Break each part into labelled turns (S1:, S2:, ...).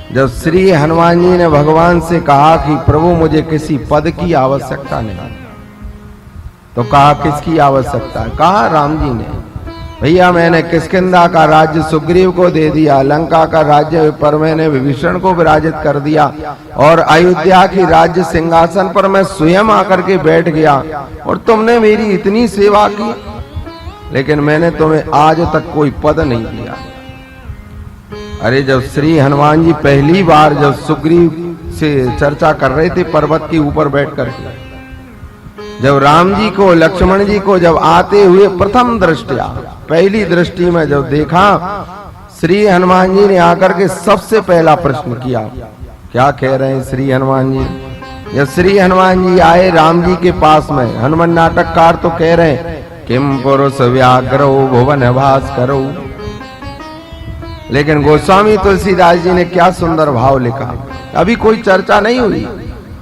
S1: जब श्री हनुमान जी ने भगवान से कहा कि प्रभु मुझे किसी पद की आवश्यकता नहीं, तो कहा किसकी आवश्यकता है? कहा राम जी ने, भैया मैंने किष्किंधा का राज्य सुग्रीव को दे दिया, लंका का राज्य पर मैंने विभीषण को विराजित कर दिया, और अयोध्या की राज्य सिंहासन पर मैं स्वयं आकर के बैठ गया, और तुमने मेरी इतनी सेवा की, लेकिन मैंने तुम्हें आज तक कोई पद नहीं दिया। अरे जब श्री हनुमान जी पहली बार जब सुग्रीव से चर्चा कर रहे थे पर्वत के ऊपर बैठ करके, जब राम जी को लक्ष्मण जी को जब आते हुए प्रथम दृष्टिया पहली दृष्टि में जब देखा, श्री हनुमान जी ने आकर के सबसे पहला प्रश्न किया। क्या कह रहे हैं श्री हनुमान जी? जब श्री हनुमान जी आए राम जी के पास में, हनुमान नाटककार तो कह रहे हैं किम पुरुष व्याघ्रो भुवन भास्करो, लेकिन गोस्वामी तुलसीदास जी ने क्या सुंदर भाव लिखा। अभी कोई चर्चा नहीं हुई,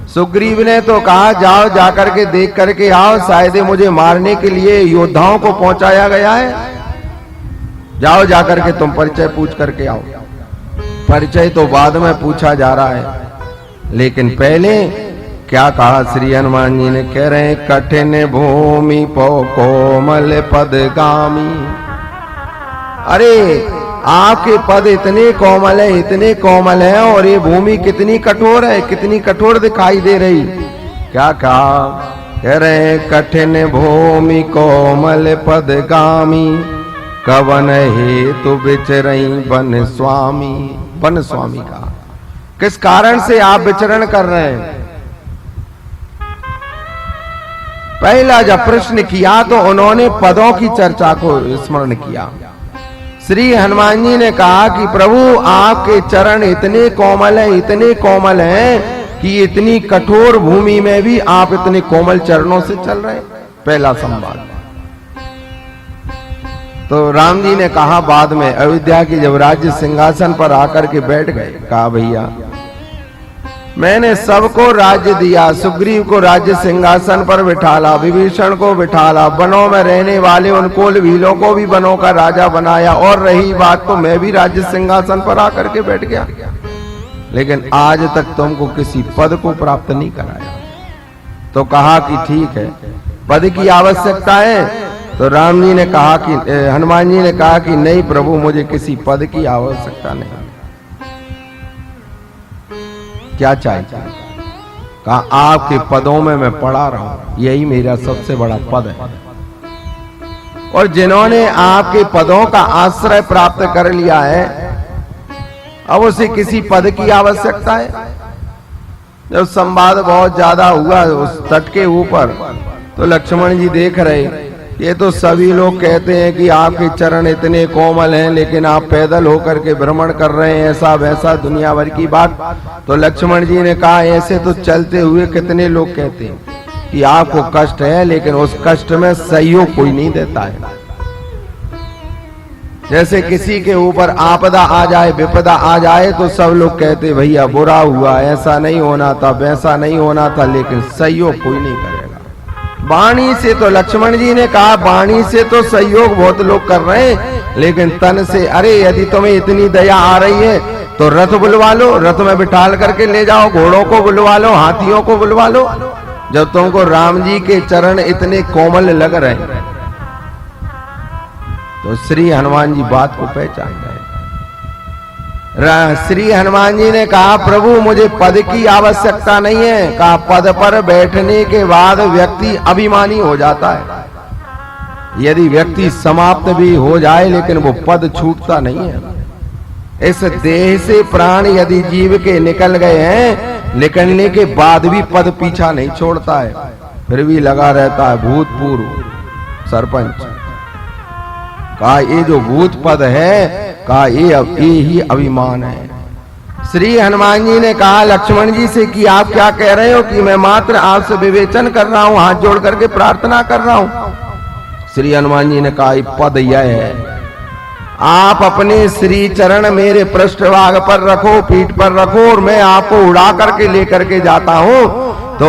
S1: सुग्रीव ने तो कहा जाओ जाकर के देख करके आओ, शायद मुझे मारने के लिए योद्धाओं को पहुंचाया गया है, जाओ जाकर के तुम परिचय पूछ करके आओ। परिचय तो बाद में पूछा जा रहा है, लेकिन पहले क्या कहा श्री हनुमान जी ने? कह रहे हैं कठिन भूमि पो कोमल पदगामी। अरे आपके पद इतने कोमल है, इतने कोमल है, और ये भूमि कितनी कठोर है, कितनी कठोर दिखाई दे रही। क्या कहा? कह रहे हैं कठिन भूमि कोमल पदगामी, कवन हेतु विचरई वन स्वामी। वन स्वामी का किस कारण से आप विचरण कर रहे हैं? पहला जब प्रश्न किया तो उन्होंने पदों की चर्चा को स्मरण किया। श्री हनुमान जी ने कहा कि प्रभु आपके चरण इतने कोमल हैं, इतने कोमल हैं कि इतनी कठोर भूमि में भी आप इतने कोमल चरणों से चल रहे हैं। पहला संवाद। तो राम जी ने कहा बाद में, अयोध्या की जब राज्य सिंहासन पर आकर के बैठ गए, कहा भैया मैंने सबको राज्य दिया, सुग्रीव को राज्य सिंहासन पर बिठाला, विभीषण को बिठाला, वनों में रहने वाले उन कुल भीलों को भी वनों का राजा बनाया, और रही बात तो मैं भी राज्य सिंहासन पर आकर के बैठ गया, लेकिन आज तक तुमको किसी पद को प्राप्त नहीं कराया। तो कहा कि ठीक है, पद की आवश्यकता है। तो राम जी ने कहा कि हनुमान जी ने कहा कि नहीं प्रभु मुझे किसी पद की आवश्यकता नहीं। क्या चाहिए? कहा आपके पदों में मैं पड़ा रहा हूं, यही मेरा सबसे बड़ा पद है। और जिन्होंने आपके पदों का आश्रय प्राप्त कर लिया है, अब उसे किसी पद की आवश्यकता है। जब संवाद बहुत ज्यादा हुआ उस तट के ऊपर, तो लक्ष्मण जी देख रहे, ये तो सभी लोग कहते हैं कि आपके चरण इतने कोमल हैं, लेकिन आप पैदल होकर के भ्रमण कर रहे हैं, ऐसा वैसा दुनिया भर की बात। तो लक्ष्मण जी ने कहा ऐसे तो चलते हुए कितने लोग कहते हैं कि आपको कष्ट है, लेकिन उस कष्ट में सहयोग कोई नहीं देता है। जैसे किसी के ऊपर आपदा आ जाए, विपदा आ जाए, तो सब लोग कहते भैया बुरा हुआ, ऐसा नहीं होना था, वैसा नहीं होना था, लेकिन सहयोग कोई नहीं करेगा। वाणी से तो लक्ष्मण जी ने कहा वाणी से तो सहयोग बहुत लोग कर रहे हैं, लेकिन तन से, अरे यदि तुम्हें इतनी दया आ रही है तो रथ बुलवा लो, रथ में बिठाल करके ले जाओ, घोड़ों को बुलवा लो, हाथियों को बुलवा लो। जब तुमको राम जी के चरण इतने कोमल लग रहे हैं, तो श्री हनुमान जी बात को पहचान गए। श्री हनुमान जी ने कहा प्रभु मुझे पद की आवश्यकता नहीं है। कहा पद पर बैठने के बाद व्यक्ति अभिमानी हो जाता है। यदि व्यक्ति समाप्त भी हो जाए, लेकिन वो पद छूटता नहीं है। इस देह से प्राण यदि जीव के निकल गए हैं, निकलने के बाद भी पद पीछा नहीं छोड़ता है, फिर भी लगा रहता है भूतपूर्व सरपंच। कहा ये जो भूत पद है, कहा ये ही अभिमान है। श्री हनुमान जी ने कहा लक्ष्मण जी से कि आप क्या कह रहे हो कि मैं मात्र आपसे विवेचन कर रहा हूं, हाथ जोड़ करके प्रार्थना कर रहा हूं। श्री हनुमान जी ने कहा पद यह है, आप अपने श्री चरण मेरे पृष्ठभाग पर रखो, पीठ पर रखो, और मैं आपको उड़ा करके लेकर के जाता हूं। तो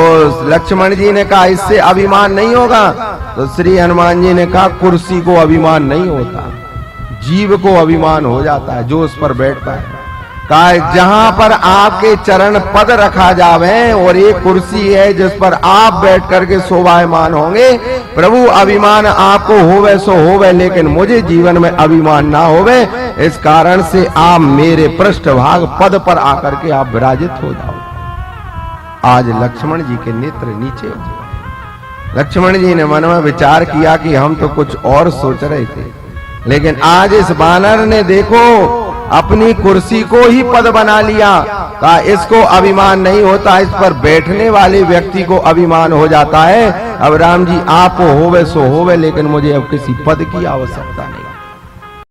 S1: लक्ष्मण जी ने कहा इससे अभिमान नहीं होगा। तो श्री हनुमान जी ने कहा कुर्सी को अभिमान नहीं होता, जीव को अभिमान हो जाता है जो उस पर बैठता है। कहा जहां पर आपके चरण पद रखा जावे और एक कुर्सी है जिस पर आप बैठ करके शोभायमान होंगे, प्रभु अभिमान आपको होवे सो होवे, लेकिन मुझे जीवन में अभिमान ना होवे। इस कारण से आप मेरे पृष्ठभाग पद पर आकर के आप विराजित हो जाओ। आज लक्ष्मण जी के नेत्र नीचे हो गए। लक्ष्मण जी ने मन में विचार किया कि हम तो कुछ और सोच रहे थे, लेकिन आज इस वानर ने देखो अपनी कुर्सी को ही पद बना लिया। कहा इसको अभिमान नहीं होता, इस पर बैठने वाले व्यक्ति को अभिमान हो जाता है। अब राम जी आप होवे सो होवे, लेकिन मुझे अब किसी पद की आवश्यकता नहीं।